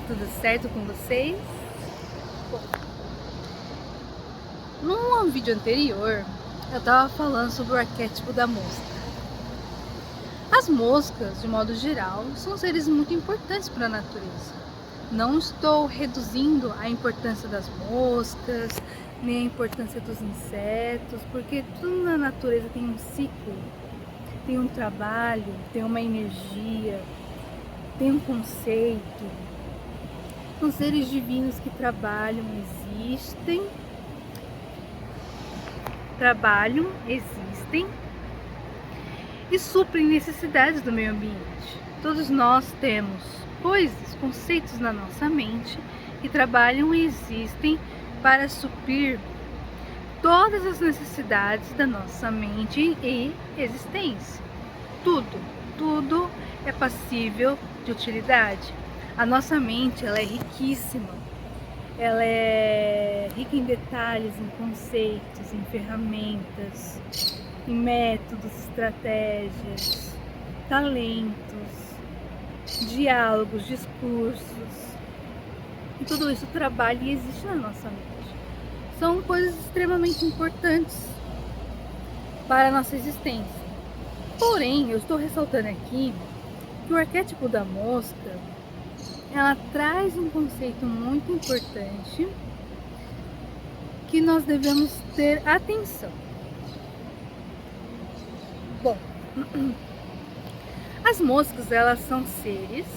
tudo certo com vocês? Bom, num vídeo anterior eu tava falando sobre o arquétipo da mosca. As moscas, de modo geral, são seres muito importantes para a natureza. Não estou reduzindo a importância das moscas, nem a importância dos insetos, porque tudo na natureza tem um ciclo, tem um trabalho, tem uma energia, tem um conceito. São seres divinos que trabalham, existem e suprem necessidades do meio ambiente. Todos nós temos coisas, conceitos na nossa mente que trabalham e existem para suprir todas as necessidades da nossa mente e existência. Tudo é passível de utilidade. A nossa mente, ela é riquíssima. Ela é rica em detalhes, em conceitos, em ferramentas, em métodos, estratégias, talentos, diálogos, discursos. E tudo isso trabalha e existe na nossa mente. São coisas extremamente importantes para a nossa existência. Porém, eu estou ressaltando aqui que o arquétipo da mosca, ela traz um conceito muito importante que nós devemos ter atenção. Bom, as moscas, elas são seres,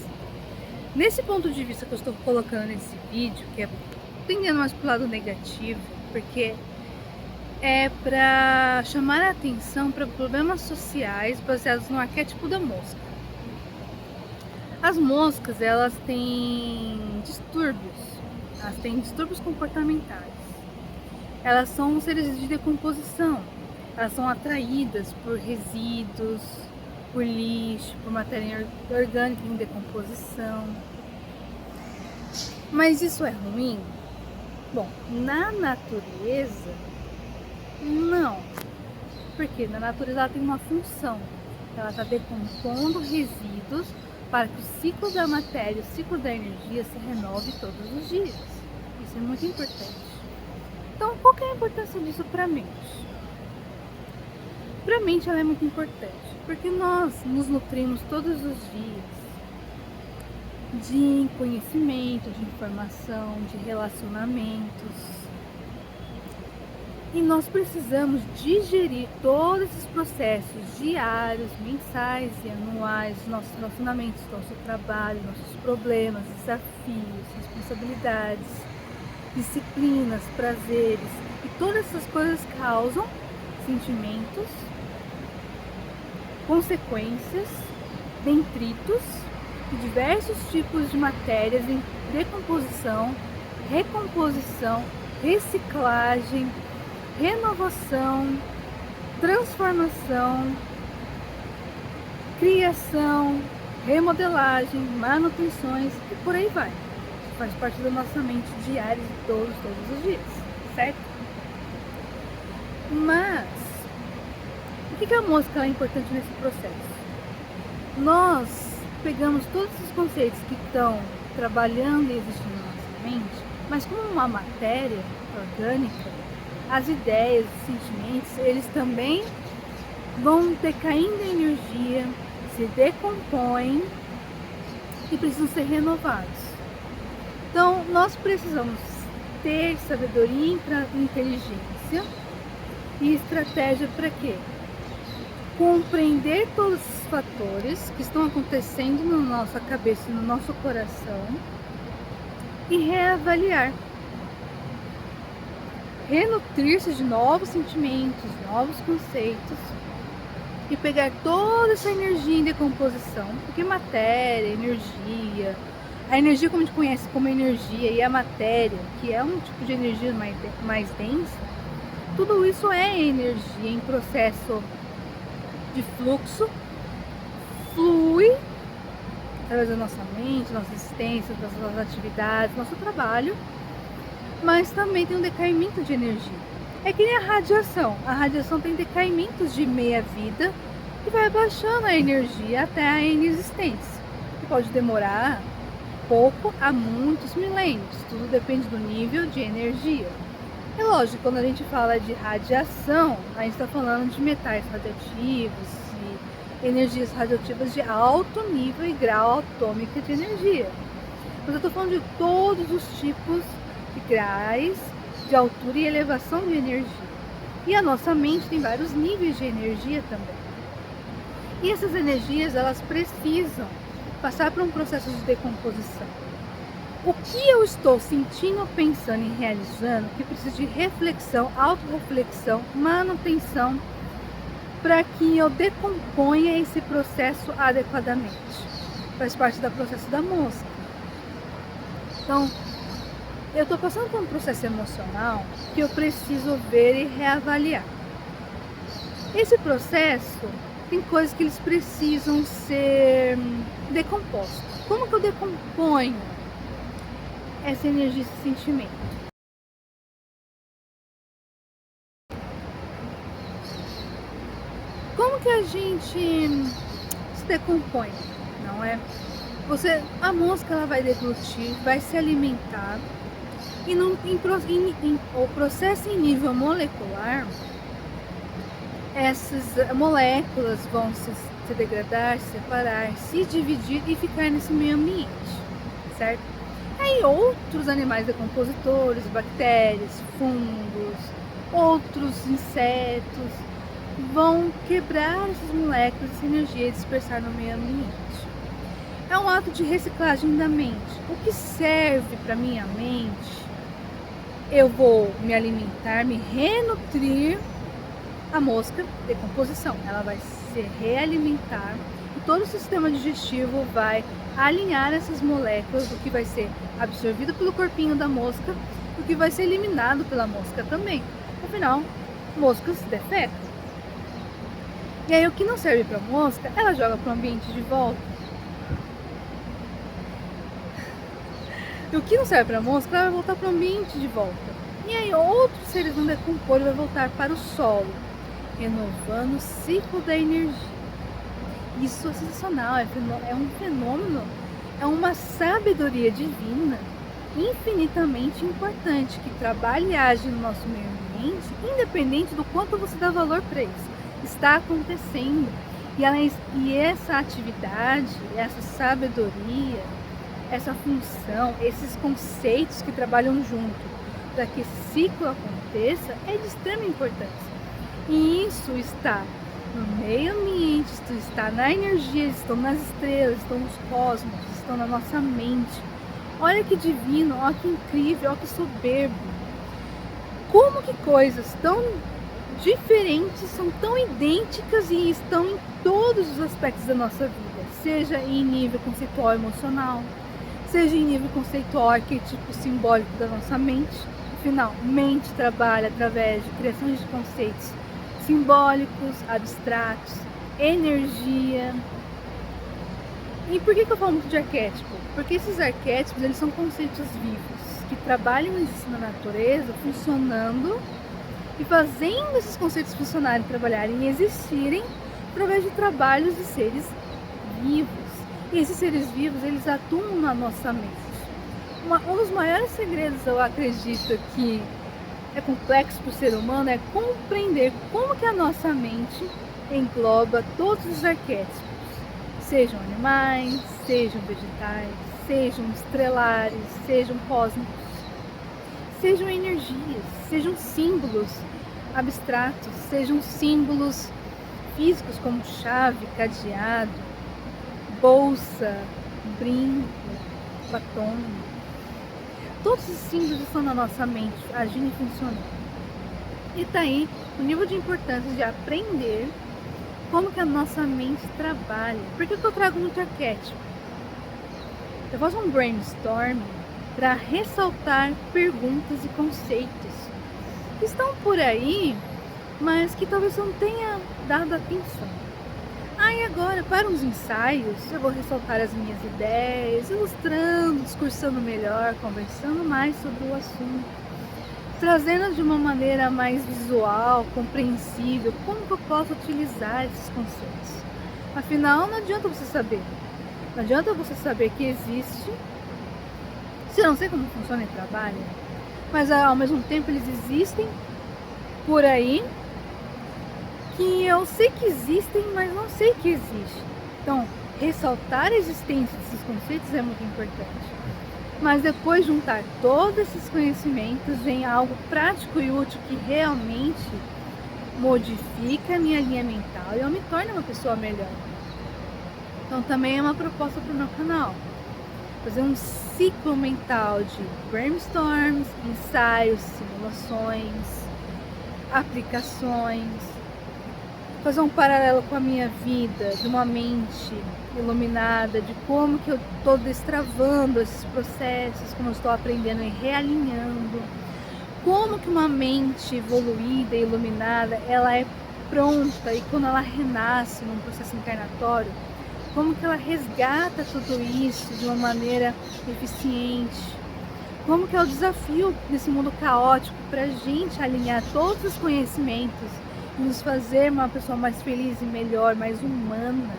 nesse ponto de vista que eu estou colocando nesse vídeo, que é tendendo mais para o lado negativo, porque é para chamar a atenção para problemas sociais baseados no arquétipo da mosca. As moscas, elas têm distúrbios comportamentais. Elas são seres de decomposição. Elas são atraídas por resíduos, por lixo, por matéria orgânica em decomposição. Mas isso é ruim? Bom, na natureza, não. Porque na natureza ela tem uma função. Ela está decompondo resíduos para que o ciclo da matéria, o ciclo da energia se renove todos os dias. Isso é muito importante. Então, qual que é a importância disso para a mente? Para a mente ela é muito importante, porque nós nos nutrimos todos os dias de conhecimento, de informação, de relacionamentos. E nós precisamos digerir todos esses processos diários, mensais e anuais, nossos relacionamentos, nosso trabalho, nossos problemas, desafios, responsabilidades, disciplinas, prazeres. E todas essas coisas causam sentimentos, consequências, detritos e diversos tipos de matérias em decomposição, recomposição, reciclagem, renovação, transformação, criação, remodelagem, manutenções e por aí vai. Isso faz parte da nossa mente diária de todos os dias, certo? Mas, o que a mosca é importante nesse processo? Nós pegamos todos os conceitos que estão trabalhando e existindo na nossa mente, mas como uma matéria orgânica, as ideias, os sentimentos, eles também vão decaindo em energia, se decompõem e precisam ser renovados. Então, nós precisamos ter sabedoria e inteligência e estratégia para quê? Compreender todos os fatores que estão acontecendo na nossa cabeça e no nosso coração e reavaliar. Renutrir-se de novos sentimentos, novos conceitos e pegar toda essa energia em decomposição, porque matéria, energia, a energia como a gente conhece como energia e a matéria, que é um tipo de energia mais densa, tudo isso é energia em processo de fluxo, flui através da nossa mente, nossa existência, das nossas atividades, nosso trabalho, mas também tem um decaimento de energia. É que nem a radiação tem decaimentos de meia-vida e vai baixando a energia até a inexistência. Pode demorar pouco a muitos milênios. Tudo depende do nível de energia. É lógico, quando a gente fala de radiação, a gente está falando de metais radioativos e energias radioativas de alto nível e grau atômico de energia. Mas eu estou falando de todos os tipos de graus de altura e elevação de energia. E a nossa mente tem vários níveis de energia também. E essas energias, elas precisam passar por um processo de decomposição. O que eu estou sentindo, pensando e realizando, que precisa de reflexão, autorreflexão, manutenção, para que eu decomponha esse processo adequadamente. Faz parte do processo da mosca. Então, eu estou passando por um processo emocional que eu preciso ver e reavaliar. Esse processo tem coisas que eles precisam ser decompostos. Como que eu decomponho essa energia, esse sentimento? Como que a gente se decompõe, não é? A mosca, ela vai deglutir, vai se alimentar e o processo em nível molecular, essas moléculas vão se degradar, se separar, se dividir e ficar nesse meio ambiente, certo? Aí outros animais decompositores, bactérias, fungos, outros insetos vão quebrar essas moléculas, essa energia e dispersar no meio ambiente. É um ato de reciclagem da mente. O que serve para minha mente, eu vou me alimentar, me renutrir. A mosca, decomposição, ela vai se realimentar e todo o sistema digestivo vai alinhar essas moléculas do que vai ser absorvido pelo corpinho da mosca e o que vai ser eliminado pela mosca também. Afinal, moscas defecam. E aí o que não serve para mosca, ela joga para o ambiente de volta. E o que não serve para mosca, ela vai voltar para o ambiente de volta. E aí outros seres vão decompor e vai voltar para o solo, renovando o ciclo da energia. Isso é sensacional, é um fenômeno, é uma sabedoria divina infinitamente importante que trabalha e age no nosso meio ambiente, independente do quanto você dá valor para isso. Está acontecendo. E essa atividade, essa sabedoria, essa função, esses conceitos que trabalham junto para que esse ciclo aconteça é de extrema importância. E isso está no meio ambiente, isso está na energia, estão nas estrelas, estão nos cosmos, estão na nossa mente. Olha que divino, olha que incrível, olha que soberbo. Como que coisas tão diferentes são tão idênticas e estão em todos os aspectos da nossa vida, seja em nível conceitual emocional, seja em nível conceitual arquétipo simbólico da nossa mente. Afinal, mente trabalha através de criações de conceitos simbólicos, abstratos, energia. E por que eu falo muito de arquétipo? Porque esses arquétipos, eles são conceitos vivos, que trabalham na natureza, funcionando e fazendo esses conceitos funcionarem, trabalharem e existirem através de trabalhos de seres vivos. E esses seres vivos, eles atuam na nossa mente. Um dos maiores segredos, eu acredito, que é complexo para o ser humano é compreender como que a nossa mente engloba todos os arquétipos, sejam animais, sejam vegetais, sejam estrelares, sejam cósmicos, sejam energias, sejam símbolos abstratos, sejam símbolos físicos como chave, cadeado, bolsa, brinco, batom. Todos os símbolos estão na nossa mente, agindo e funcionando. E tá aí o nível de importância de aprender como que a nossa mente trabalha. Por que eu trago muito arquétipo? Eu faço um brainstorming para ressaltar perguntas e conceitos que estão por aí, mas que talvez eu não tenha dado atenção. E agora, para os ensaios, eu vou ressaltar as minhas ideias, ilustrando, discursando melhor, conversando mais sobre o assunto, trazendo de uma maneira mais visual, compreensível, como que eu posso utilizar esses conceitos. Afinal, não adianta você saber. Não adianta você saber que existe Se eu não sei como funciona e trabalha, mas ao mesmo tempo eles existem por aí, que eu sei que existem, mas não sei que existe. Então, ressaltar a existência desses conceitos é muito importante. Mas depois juntar todos esses conhecimentos em algo prático e útil que realmente modifica a minha linha mental e eu me torno uma pessoa melhor. Então também é uma proposta para o meu canal. Fazer um ciclo mental de brainstorms, ensaios, simulações, aplicações, fazer um paralelo com a minha vida, de uma mente iluminada, de como que eu estou destravando esses processos, como eu estou aprendendo e realinhando, como que uma mente evoluída e iluminada, ela é pronta, e quando ela renasce num processo encarnatório, como que ela resgata tudo isso de uma maneira eficiente, como que é o desafio nesse mundo caótico para a gente alinhar todos os conhecimentos e nos fazer uma pessoa mais feliz e melhor, mais humana.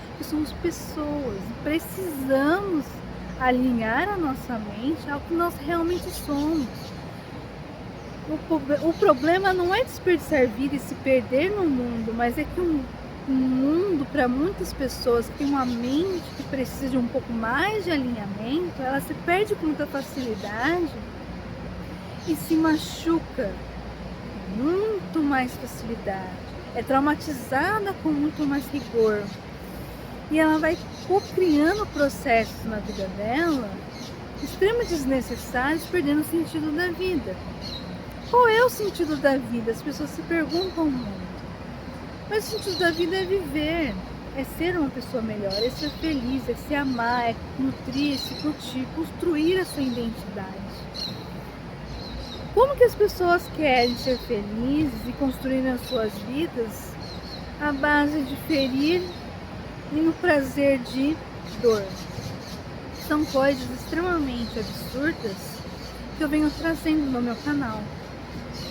Porque somos pessoas e precisamos alinhar a nossa mente ao que nós realmente somos. O problema não é desperdiçar vida e se perder no mundo, mas é que um mundo, para muitas pessoas que tem uma mente que precisa de um pouco mais de alinhamento, ela se perde com muita facilidade e se machuca com muito mais facilidade, é traumatizada com muito mais rigor, e ela vai criando processos na vida dela extremamente desnecessários, perdendo o sentido da vida. Qual é o sentido da vida? As pessoas se perguntam muito. Mas o sentido da vida é viver, é ser uma pessoa melhor, é ser feliz, é se amar, é nutrir, se curtir, construir a sua identidade. Como que as pessoas querem ser felizes e construir as suas vidas à base de ferir e no prazer de dor? São coisas extremamente absurdas que eu venho trazendo no meu canal.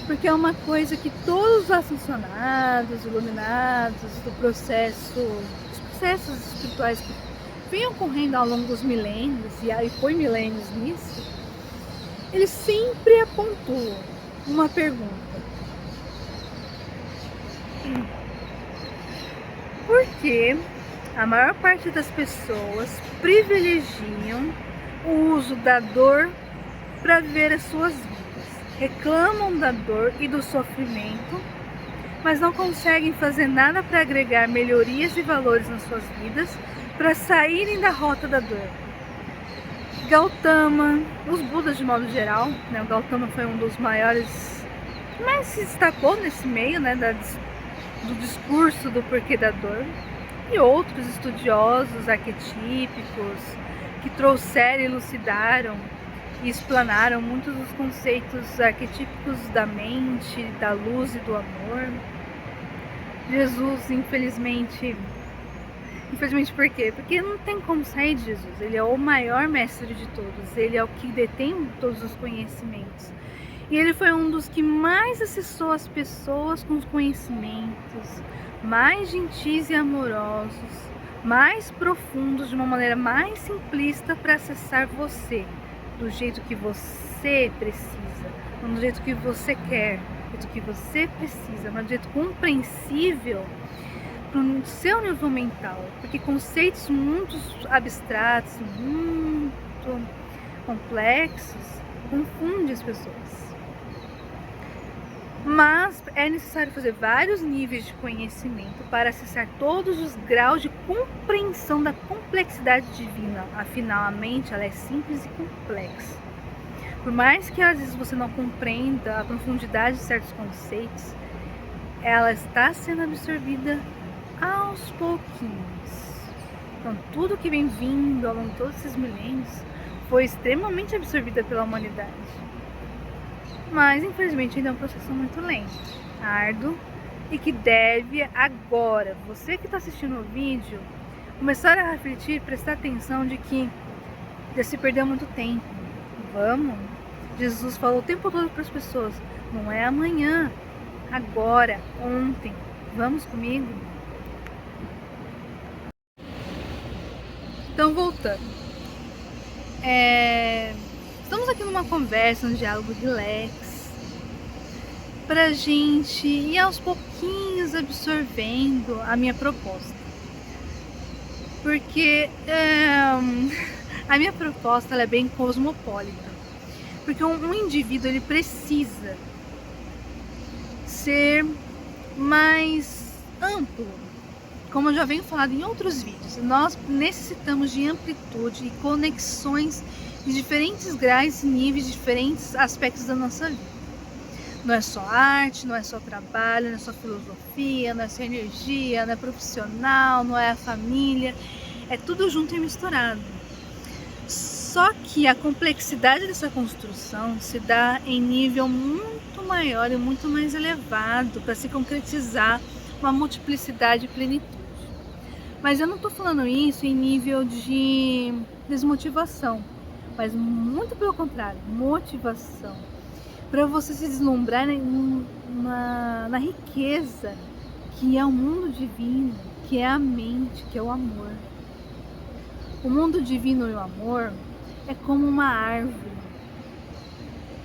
Porque é uma coisa que todos os ascensionados, iluminados do processo, os processos espirituais que vêm ocorrendo ao longo dos milênios, e aí foi milênios nisso, eles sempre apontam uma pergunta. Por que a maior parte das pessoas privilegiam o uso da dor para viver as suas vidas? Reclamam da dor e do sofrimento, mas não conseguem fazer nada para agregar melhorias e valores nas suas vidas para saírem da rota da dor. Gautama, os Budas de modo geral, né? O Gautama foi um dos maiores que mais se destacou nesse meio, né, do discurso do porquê da dor, e outros estudiosos arquetípicos que trouxeram e elucidaram e explanaram muitos dos conceitos arquetípicos da mente, da luz e do amor. Jesus, infelizmente por quê? Porque não tem como sair de Jesus. Ele é o maior mestre de todos, ele é o que detém todos os conhecimentos. E ele foi um dos que mais acessou as pessoas com os conhecimentos mais gentis e amorosos, mais profundos, de uma maneira mais simplista para acessar você, do jeito que você precisa, não do jeito que você quer, do jeito que você precisa, mas do jeito compreensível para o seu nível mental, porque conceitos muito abstratos, muito complexos, confundem as pessoas. Mas é necessário fazer vários níveis de conhecimento para acessar todos os graus de compreensão da complexidade divina. Afinal, a mente ela é simples e complexa. Por mais que às vezes você não compreenda a profundidade de certos conceitos, ela está sendo absorvida aos pouquinhos. Então, tudo que vem vindo ao longo de todos esses milênios foi extremamente absorvida pela humanidade. Mas, infelizmente, ainda é um processo muito lento, árduo, e que deve agora, você que está assistindo o vídeo, começar a refletir, prestar atenção de que já se perdeu muito tempo. Vamos! Jesus falou o tempo todo para as pessoas, não é amanhã, agora, ontem. Vamos comigo? Então, voltando. Estamos aqui numa conversa, um diálogo relax, pra gente ir aos pouquinhos absorvendo a minha proposta. Porque a minha proposta ela é bem cosmopolita. Porque um indivíduo ele precisa ser mais amplo. Como eu já venho falando em outros vídeos, nós necessitamos de amplitude e conexões de diferentes graus e níveis, diferentes aspectos da nossa vida. Não é só arte, não é só trabalho, não é só filosofia, não é só energia, não é profissional, não é a família, é tudo junto e misturado. Só que a complexidade dessa construção se dá em nível muito maior e muito mais elevado para se concretizar uma multiplicidade e plenitude. Mas eu não estou falando isso em nível de desmotivação, mas muito pelo contrário, motivação. Para você se deslumbrar na riqueza que é o mundo divino, que é a mente, que é o amor. O mundo divino e o amor é como uma árvore.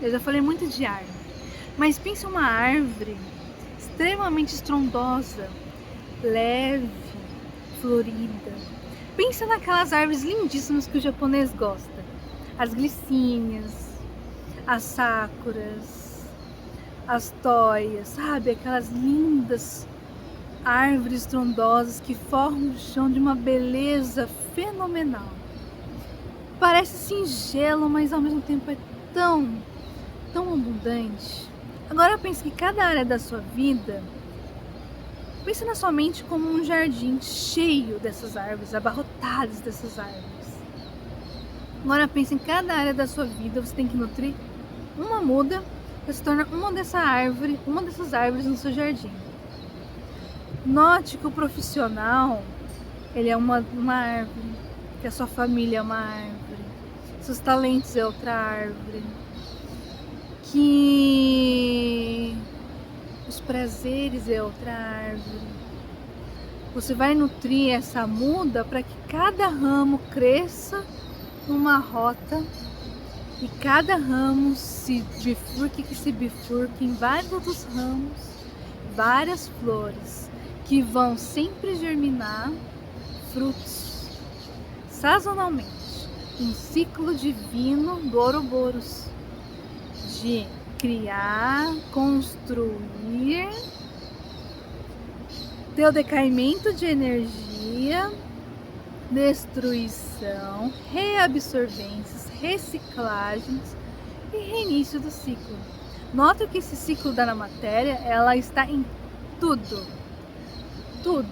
Eu já falei muito de árvore, mas pensa uma árvore extremamente estrondosa, leve, florida. Pensa naquelas árvores lindíssimas que o japonês gosta. As glicínias, as sakuras, as toias, sabe? Aquelas lindas árvores estrondosas que formam o chão de uma beleza fenomenal. Parece singelo, mas ao mesmo tempo é tão abundante. Agora pense que cada área da sua vida, pense na sua mente como um jardim cheio dessas árvores, abarrotadas dessas árvores. Agora pense em cada área da sua vida, você tem que nutrir uma muda para se tornar uma dessas árvores no seu jardim. Note que o profissional, ele é uma árvore, que a sua família é uma árvore, seus talentos é outra árvore, que os prazeres é outra árvore. Você vai nutrir essa muda para que cada ramo cresça numa rota e cada ramo se bifurque em vários outros ramos, várias flores que vão sempre germinar frutos sazonalmente. Um ciclo divino do Ouroboros de criar, construir, ter o decaimento de energia, destruição, reabsorvências, reciclagens e reinício do ciclo. Nota que esse ciclo da matéria, ela está em tudo. Tudo.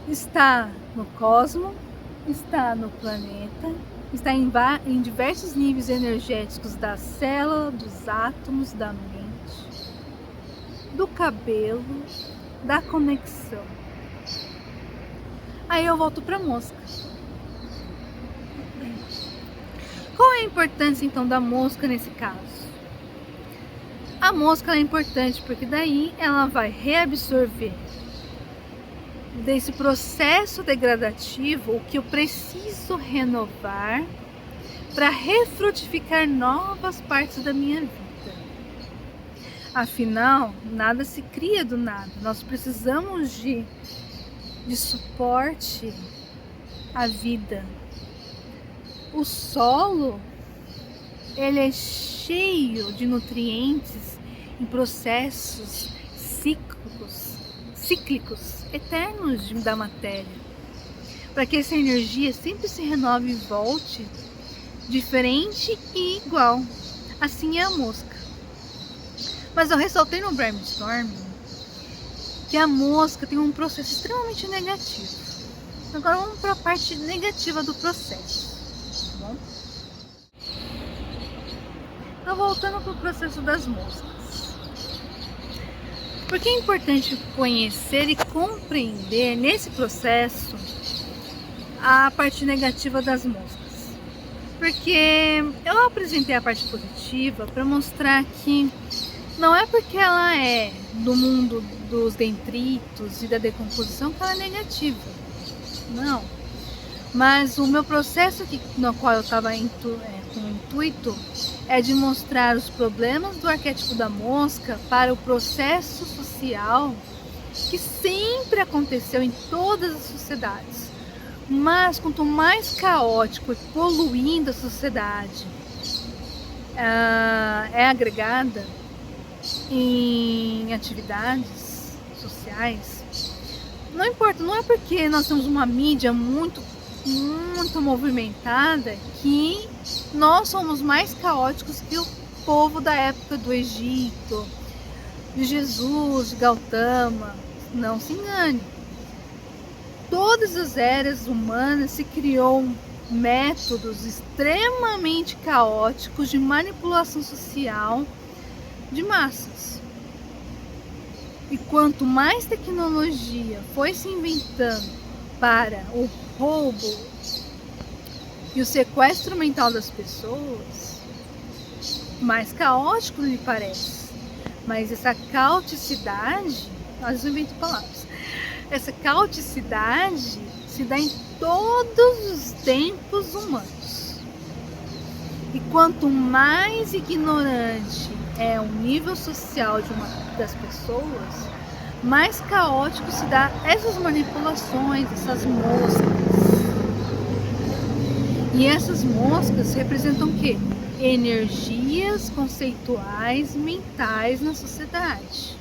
Está no cosmos, está no planeta, está em diversos níveis energéticos da célula, dos átomos, da mente, do cabelo, da conexão. Aí eu volto para a mosca. Qual é a importância então da mosca nesse caso? A mosca é importante porque daí ela vai reabsorver desse processo degradativo o que eu preciso renovar para refrutificar novas partes da minha vida. Afinal, nada se cria do nada. Nós precisamos de suporte à vida. O solo, ele é cheio de nutrientes em processos cíclicos, eternos da matéria, para que essa energia sempre se renove e volte diferente e igual. Assim é a mosca. Mas eu ressaltei no brainstorming que a mosca tem um processo extremamente negativo. Agora vamos para a parte negativa do processo, tá bom? Então, voltando para o processo das moscas. Por que é importante conhecer e compreender nesse processo a parte negativa das moscas? Porque eu apresentei a parte positiva para mostrar que não é porque ela é do mundo dos detritos e da decomposição que ela é negativa. Não. Mas o meu processo no qual eu estava com intuito é de mostrar os problemas do arquétipo da mosca para o processo social que sempre aconteceu em todas as sociedades. Mas quanto mais caótico e poluindo a sociedade é agregada em atividades sociais, não importa, não é porque nós temos uma mídia muito movimentada que nós somos mais caóticos que o povo da época do Egito, de Jesus, de Gautama. Não se engane. Todas as eras humanas se criou métodos extremamente caóticos de manipulação social de massas. E quanto mais tecnologia foi se inventando para o roubo e o sequestro mental das pessoas, mais caótico lhe parece. Mas essa caoticidade, nós invento palavras, essa caoticidade se dá em todos os tempos humanos. E quanto mais ignorante é o nível social de uma das pessoas, mais caótico se dá essas manipulações, essas moscas. E essas moscas representam o quê? Energias conceituais mentais na sociedade.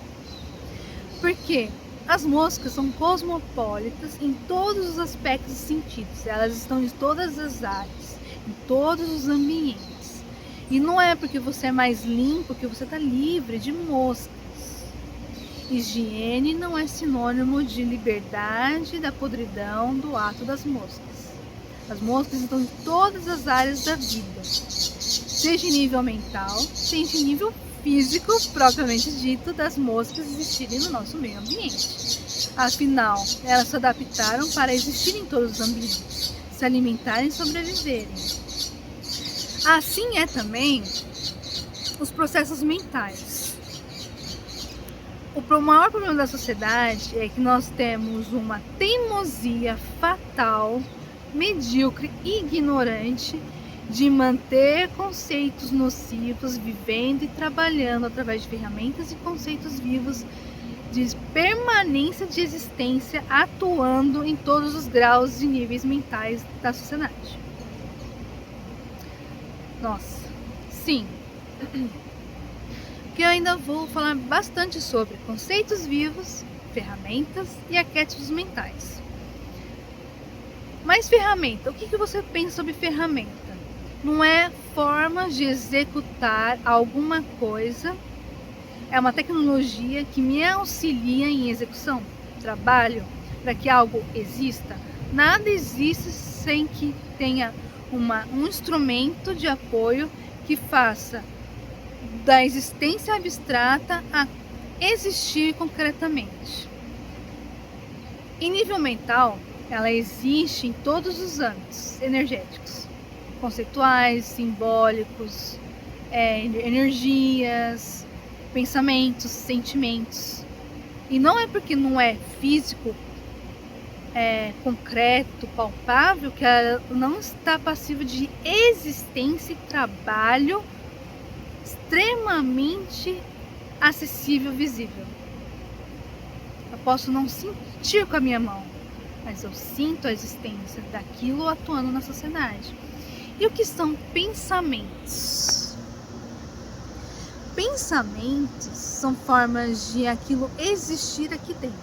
Por quê? As moscas são cosmopolitas em todos os aspectos e sentidos. Elas estão em todas as áreas, em todos os ambientes. E não é porque você é mais limpo que você está livre de moscas. Higiene não é sinônimo de liberdade da podridão do ato das moscas. As moscas estão em todas as áreas da vida, seja em nível mental, seja em nível físico, propriamente dito, das moscas existirem no nosso meio ambiente. Afinal, elas se adaptaram para existir em todos os ambientes, se alimentarem e sobreviverem. Assim é também os processos mentais. O maior problema da sociedade é que nós temos uma teimosia fatal, medíocre e ignorante de manter conceitos nocivos vivendo e trabalhando através de ferramentas e conceitos vivos de permanência de existência, atuando em todos os graus e níveis mentais da sociedade. Nossa, sim. Que eu ainda vou falar bastante sobre conceitos vivos, ferramentas e arquétipos mentais. Mas ferramenta, o que você pensa sobre ferramenta? Não é forma de executar alguma coisa, é uma tecnologia que me auxilia em execução, trabalho, para que algo exista. Nada existe sem que tenha um instrumento de apoio que faça da existência abstrata a existir concretamente. Em nível mental, ela existe em todos os âmbitos energéticos, conceituais, simbólicos, energias, pensamentos, sentimentos. E não é porque não é físico, concreto, palpável, que ela não está passiva de existência e trabalho extremamente acessível, visível. Eu posso não sentir com a minha mão, mas eu sinto a existência daquilo atuando na sociedade. E o que são pensamentos? Pensamentos são formas de aquilo existir aqui dentro.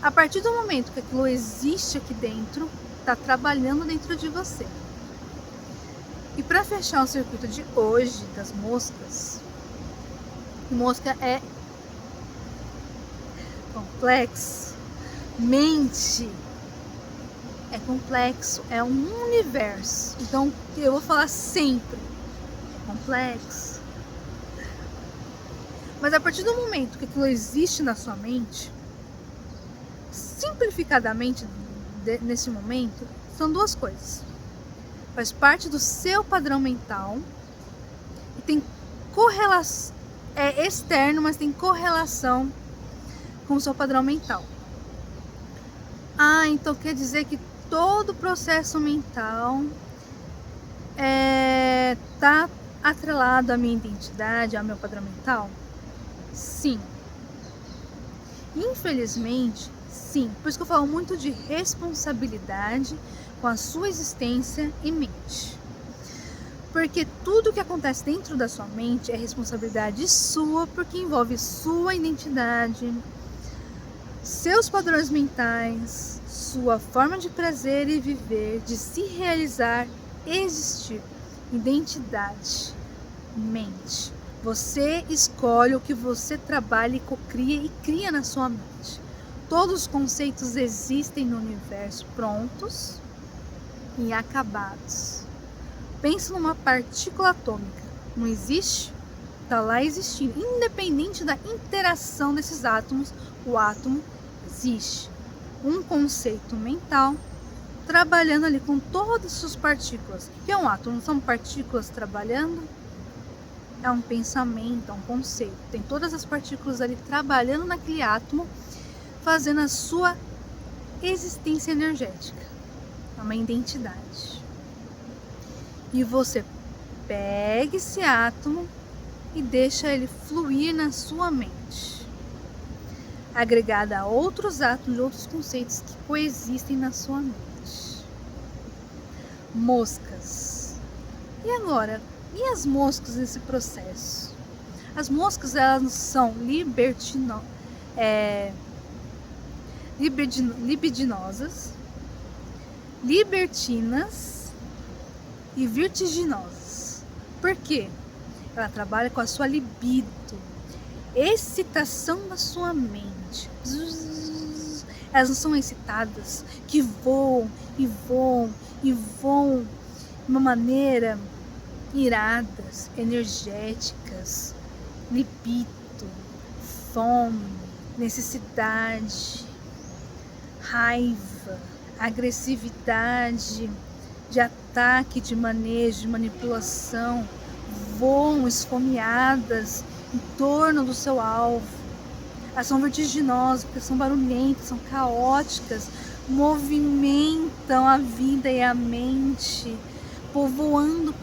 A partir do momento que aquilo existe aqui dentro, está trabalhando dentro de você. E para fechar o circuito de hoje das moscas, mosca é complexo, mente é complexo, é um universo. Então eu vou falar sempre, é complexo. Mas a partir do momento que aquilo existe na sua mente, simplificadamente nesse momento, são duas coisas. Faz parte do seu padrão mental e tem correlação, é externo, mas tem correlação com o seu padrão mental. Então quer dizer que todo o processo mental tá atrelado à minha identidade, ao meu padrão mental? Sim. Infelizmente, sim. Por isso que eu falo muito de responsabilidade com a sua existência e mente. Porque tudo que acontece dentro da sua mente é responsabilidade sua, porque envolve sua identidade, seus padrões mentais, sua forma de prazer e viver, de se realizar, existir. Identidade, mente. Você escolhe o que você trabalha e cocria e cria na sua mente. Todos os conceitos existem no universo prontos e acabados. Pensa numa partícula atômica. Não existe? Está lá existindo. Independente da interação desses átomos, o átomo existe. Um conceito mental trabalhando ali com todas as suas partículas. O que é um átomo? Não são partículas trabalhando? É um pensamento, é um conceito. Tem todas as partículas ali trabalhando naquele átomo, fazendo a sua existência energética. É uma identidade. E você pega esse átomo e deixa ele fluir na sua mente, agregada a outros átomos e outros conceitos que coexistem na sua mente. Moscas. E agora? E as moscas nesse processo? As moscas, elas são libidinosas, libertinas e vertiginosas. Por quê? Ela trabalha com a sua libido, excitação da sua mente. Elas não são excitadas, que voam e voam e voam de uma maneira iradas, energéticas, libido, fome, necessidade, raiva, agressividade, de ataque, de manejo, de manipulação, voam esfomeadas em torno do seu alvo. Elas são vertiginosas, porque são barulhentas, são caóticas, movimentam a vida e a mente, povoando.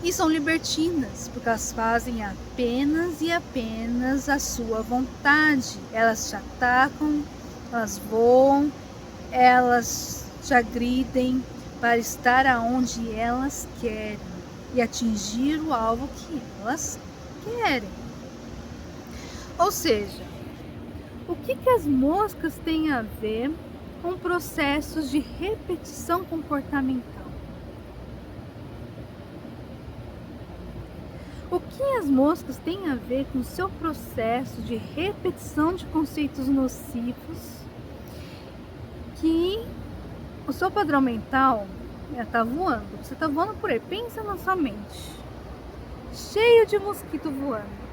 E são libertinas, porque elas fazem apenas e apenas a sua vontade. Elas te atacam, elas voam, elas te agridem para estar aonde elas querem e atingir o alvo que elas querem. Ou seja, o que as moscas têm a ver com processos de repetição comportamental? O que as moscas têm a ver com o seu processo de repetição de conceitos nocivos que o seu padrão mental está voando? Você está voando por aí, pensa na sua mente, cheio de mosquito voando.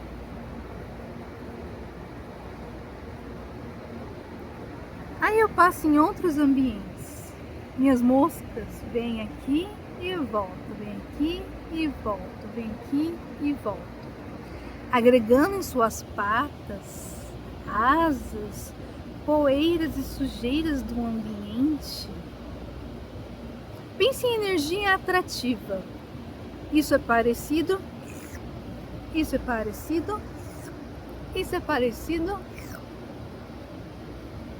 Aí eu passo em outros ambientes, minhas moscas vêm aqui e voltam, vêm aqui e voltam, vêm aqui e voltam, agregando em suas patas, asas, poeiras e sujeiras do ambiente. Pense em energia atrativa. Isso é parecido, isso é parecido, isso é parecido.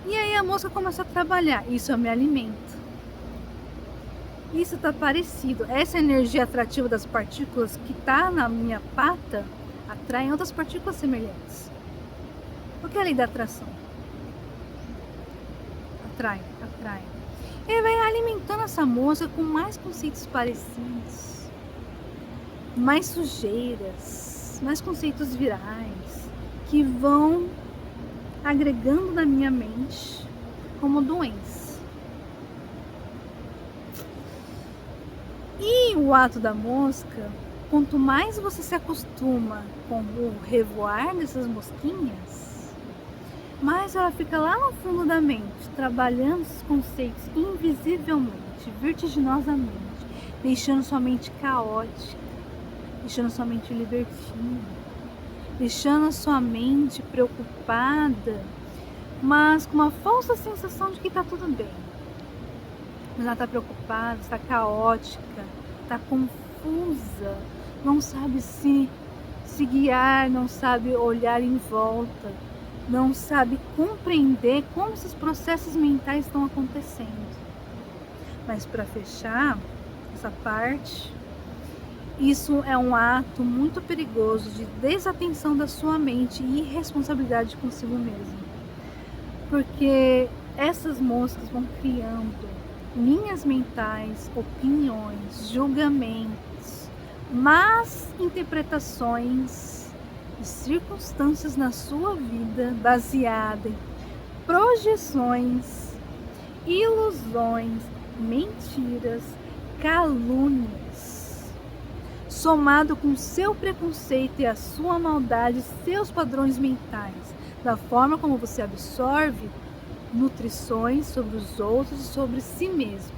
E aí a mosca começa a trabalhar. Isso eu me alimento. Isso está parecido. Essa energia atrativa das partículas que está na minha pata atrai outras partículas semelhantes. O que é a lei da atração? Atrai. Ele vai alimentando essa mosca com mais conceitos parecidos, mais sujeiras, mais conceitos virais, que vão agregando na minha mente como doença. E o ato da mosca, quanto mais você se acostuma com o revoar dessas mosquinhas, mais ela fica lá no fundo da mente, trabalhando esses conceitos invisivelmente, vertiginosamente, deixando sua mente caótica, deixando sua mente libertina, deixando a sua mente preocupada, mas com uma falsa sensação de que está tudo bem. mas ela está preocupada, está caótica, está confusa, não sabe se guiar, não sabe olhar em volta, não sabe compreender como esses processos mentais estão acontecendo. Mas para fechar essa parte, isso é um ato muito perigoso de desatenção da sua mente e irresponsabilidade consigo mesmo. Porque essas moscas vão criando linhas mentais, opiniões, julgamentos, más interpretações e circunstâncias na sua vida baseada em projeções, ilusões, mentiras, calúnias, somado com seu preconceito e a sua maldade, seus padrões mentais, da forma como você absorve nutrições sobre os outros e sobre si mesmos.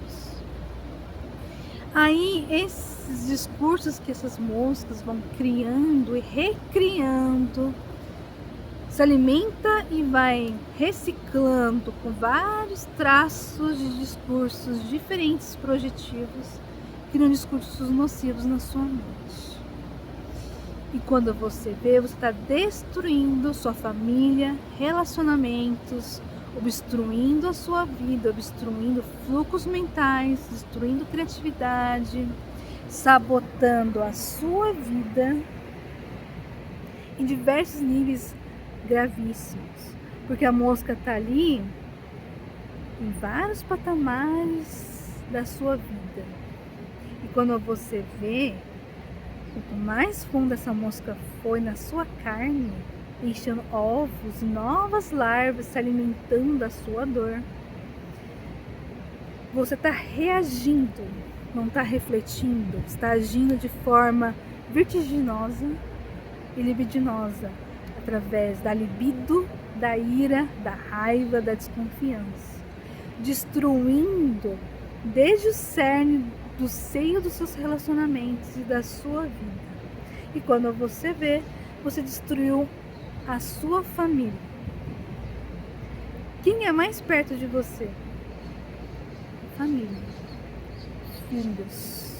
Aí esses discursos que essas moscas vão criando e recriando, se alimenta e vai reciclando com vários traços de discursos diferentes, projetivos, criando discursos nocivos na sua mente. E quando você vê, você está destruindo sua família, relacionamentos, obstruindo a sua vida, obstruindo fluxos mentais, destruindo criatividade, sabotando a sua vida em diversos níveis gravíssimos, porque a mosca está ali em vários patamares da sua vida. E quando você vê, quanto mais fundo essa mosca foi na sua carne, enchendo ovos, novas larvas se alimentando da sua dor, você está reagindo, não está refletindo, está agindo de forma vertiginosa e libidinosa, através da libido, da ira, da raiva, da desconfiança, destruindo desde o cerne do seio dos seus relacionamentos e da sua vida. E quando você vê, você destruiu a sua família. Quem é mais perto de você? Família, filhos,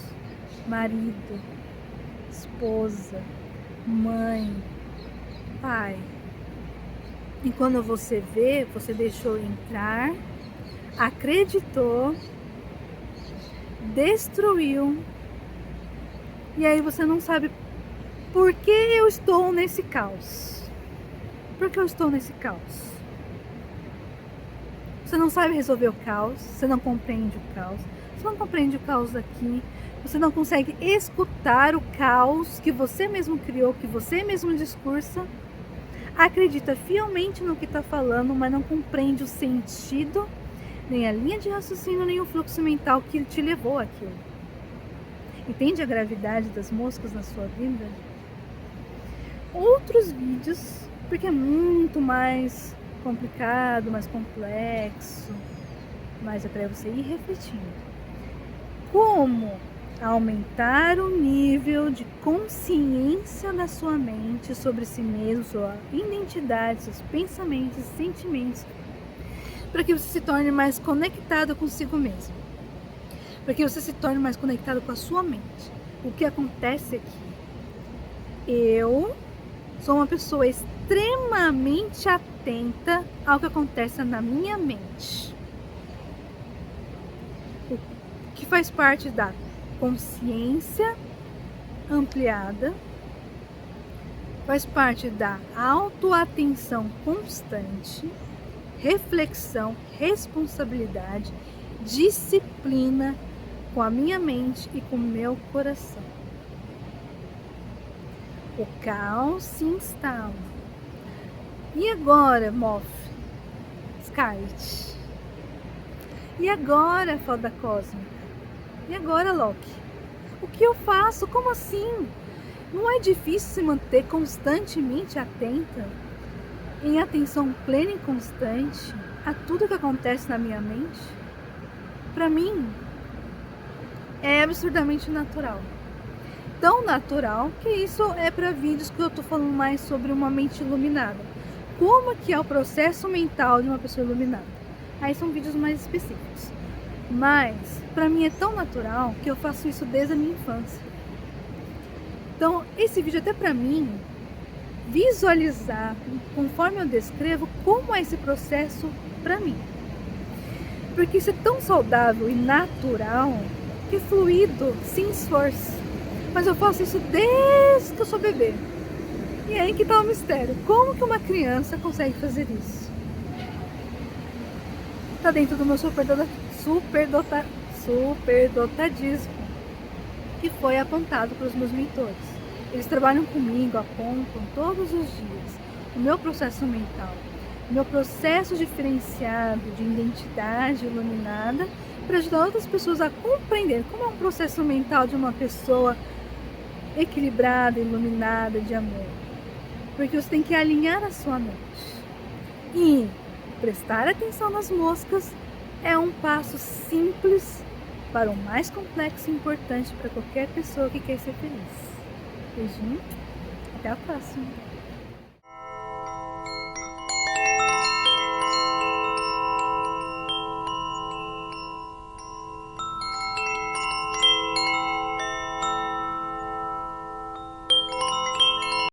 marido, esposa, mãe, pai. E quando você vê, você deixou entrar, acreditou, destruiu, e aí você não sabe por que eu estou nesse caos. Por que eu estou nesse caos? Você não sabe resolver o caos, você não compreende o caos, você não compreende o caos aqui, você não consegue escutar o caos que você mesmo criou, que você mesmo discursa, acredita fielmente no que está falando, mas não compreende o sentido, nem a linha de raciocínio, nem o fluxo mental que te levou àquilo. Entende a gravidade das moscas na sua vida? Outros vídeos, porque é muito mais complicado, mais complexo, mas é para você ir refletindo. Como aumentar o nível de consciência da sua mente sobre si mesmo, sua identidade, seus pensamentos, sentimentos, para que você se torne mais conectado consigo mesmo, para que você se torne mais conectado com a sua mente. O que acontece aqui? Eu sou uma pessoa extremamente atenta ao que acontece na minha mente, o que faz parte da consciência ampliada, faz parte da autoatenção constante, reflexão, responsabilidade, disciplina com a minha mente e com o meu coração. O caos se instala. E agora, Moff? Scarlet? E agora, Fada Cósmica? E agora, Loki? O que eu faço? Como assim? Não é difícil se manter constantemente atenta, em atenção plena e constante a tudo que acontece na minha mente? Para mim, é absurdamente natural. Tão natural que isso é para vídeos que eu tô falando mais sobre uma mente iluminada. Como que é o processo mental de uma pessoa iluminada? Aí são vídeos mais específicos. Mas para mim é tão natural que eu faço isso desde a minha infância. Então esse vídeo até para mim visualizar, conforme eu descrevo, como é esse processo para mim. Porque isso é tão saudável e natural que é fluido, sem esforço. Mas eu faço isso desde que eu sou bebê. E aí que tá o mistério. Como que uma criança consegue fazer isso? Tá dentro do meu superdotadismo, que foi apontado pelos meus mentores. Eles trabalham comigo, apontam todos os dias o meu processo mental, o meu processo diferenciado de identidade iluminada, para ajudar outras pessoas a compreender como é um processo mental de uma pessoa equilibrada, iluminada, de amor. Porque você tem que alinhar a sua mente. E prestar atenção nas moscas é um passo simples para o mais complexo e importante para qualquer pessoa que quer ser feliz. Beijinho, até a próxima!